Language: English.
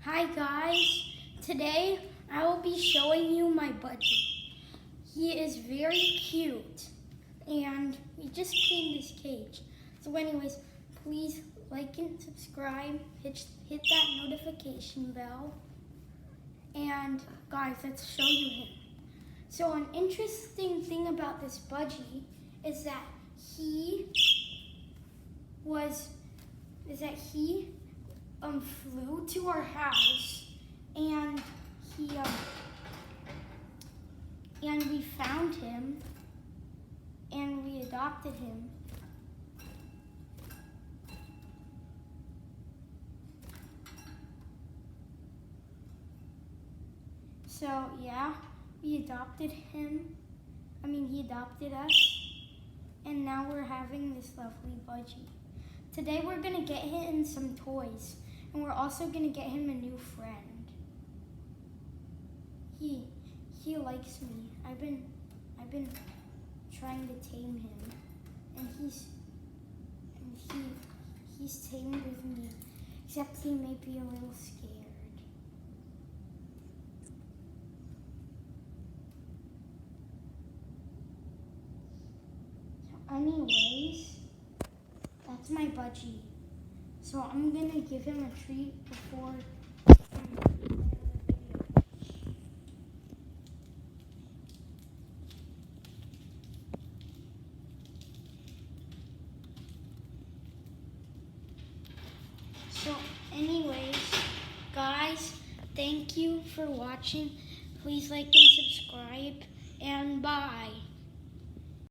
Hi guys, today I will be showing you my budgie. He is very cute and we just cleaned his cage. So anyways, please like and subscribe, hit that notification bell, and guys, let's show you him. So an interesting thing about this budgie is that he flew to our house, and we found him, and we adopted him. So yeah, we adopted him. He adopted us, and now we're having this lovely budgie. Today we're gonna get him some toys, and we're also gonna get him a new friend. He likes me. I've been trying to tame him, and he's tamed with me, except he may be a little scared. So anyways, that's my budgie. So I'm gonna give him a treat before. So anyways, guys, thank you for watching. Please like and subscribe, and bye.